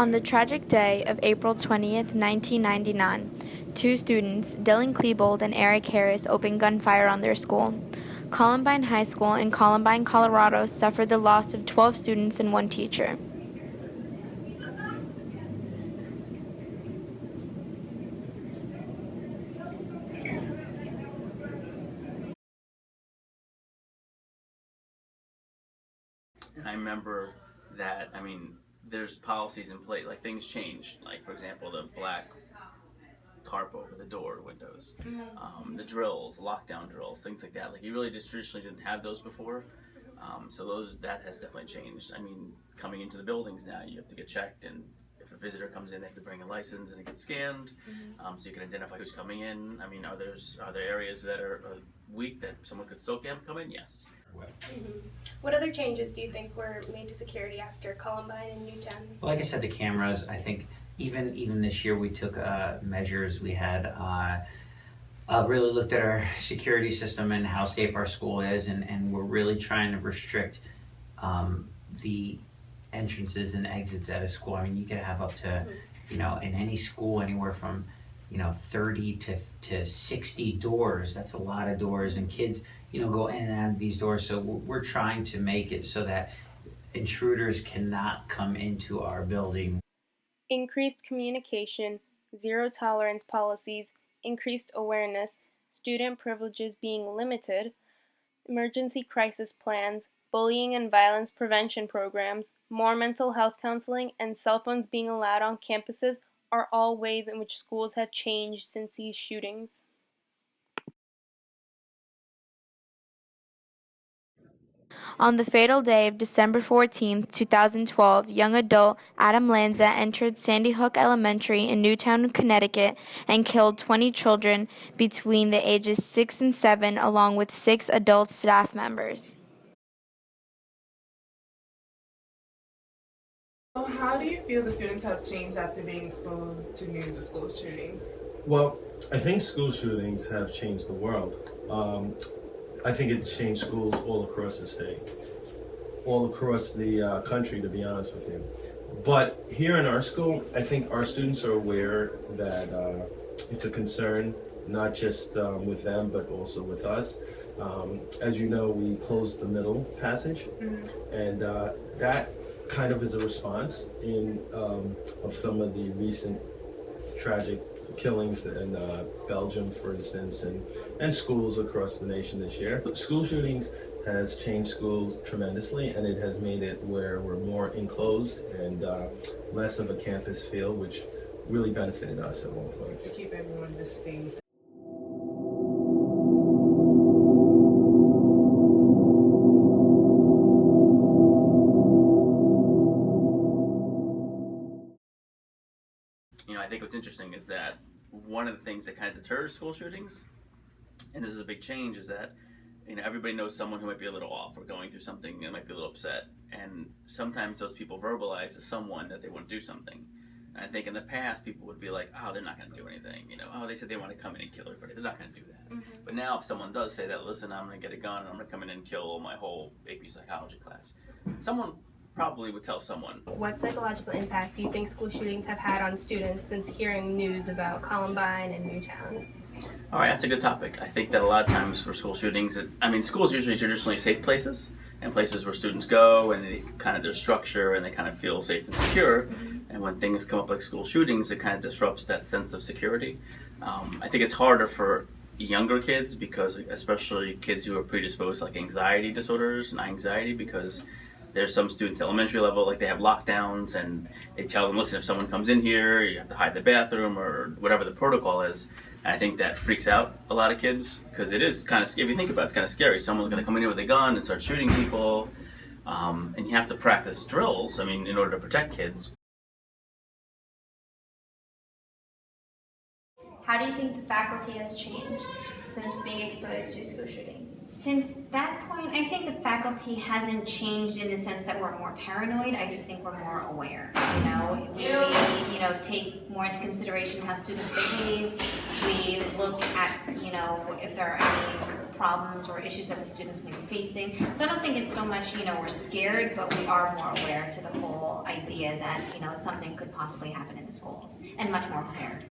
On the tragic day of April 20th, 1999, two students, Dylan Klebold and Eric Harris, opened gunfire on their school. Columbine High School in Columbine, Colorado, suffered the loss of 12 students and one teacher. And I remember that, there's policies in place, like things changed. Like, for example, the black tarp over the door windows, the drills, lockdown drills, things like that. Like, you really just traditionally didn't have those before. That has definitely changed. Coming into the buildings now, you have to get checked, and if a visitor comes in, they have to bring a license and it gets scanned, so you can identify who's coming in. Are there areas that are weak that someone could still come in? Yes. What other changes do you think were made to security after Columbine and Newtown? Like I said, the cameras, I think even this year we took measures. We had really looked at our security system and how safe our school is, and we're really trying to restrict the entrances and exits at a school. You could have up to, in any school, anywhere from 30 to 60 doors. That's a lot of doors, and kids go in and out of these doors. So we're trying to make it so that intruders cannot come into our building. Increased communication, zero tolerance policies, increased awareness, student privileges being limited, emergency crisis plans, bullying and violence prevention programs, more mental health counseling, and cell phones being allowed on campuses are all ways in which schools have changed since these shootings. On the fatal day of December 14, 2012, young adult Adam Lanza entered Sandy Hook Elementary in Newtown, Connecticut, and killed 20 children between the ages 6 and 7, along with 6 adult staff members. So how do you feel the students have changed after being exposed to news of school shootings? Well, I think school shootings have changed the world. I think it's changed schools all across the state, all across the country, to be honest with you. But here in our school, I think our students are aware that it's a concern, not just with them, but also with us. As you know, we closed the middle passage, and that kind of is a response of some of the recent tragic killings in Belgium, for instance, and schools across the nation this year. School shootings has changed schools tremendously, and it has made it where we're more enclosed and less of a campus feel, which really benefited us at one point. To keep everyone just safe. I think what's interesting is that one of the things that kind of deters school shootings, and this is a big change, is that everybody knows someone who might be a little off or going through something and might be a little upset, and sometimes those people verbalize to someone that they want to do something. And I think in the past people would be like, oh, they're not going to do anything, they said they want to come in and kill everybody, they're not going to do that. But now if someone does say that, listen, I'm going to get a gun and I'm going to come in and kill my whole AP psychology class, someone probably would tell someone. What psychological impact do you think school shootings have had on students since hearing news about Columbine and Newtown? All right, that's a good topic. I think that a lot of times for school shootings, schools are usually traditionally safe places and places where students go and they kind of there's structure and they kind of feel safe and secure. And when things come up like school shootings, it kind of disrupts that sense of security. I think it's harder for younger kids because, especially kids who are predisposed to like anxiety disorders and anxiety, because there's some students elementary level, like they have lockdowns and they tell them, listen, if someone comes in here, you have to hide the bathroom or whatever the protocol is. And I think that freaks out a lot of kids because it is kind of, if you think about it, it's kind of scary. Someone's going to come in here with a gun and start shooting people. And you have to practice drills, in order to protect kids. How do you think the faculty has changed since being exposed to school shootings? Since that point, I think the faculty hasn't changed in the sense that we're more paranoid. I just think we're more aware. We take more into consideration how students behave. We look at, if there are any problems or issues that the students may be facing. So I don't think it's so much, we're scared, but we are more aware to the whole idea that, something could possibly happen in the schools and much more prepared.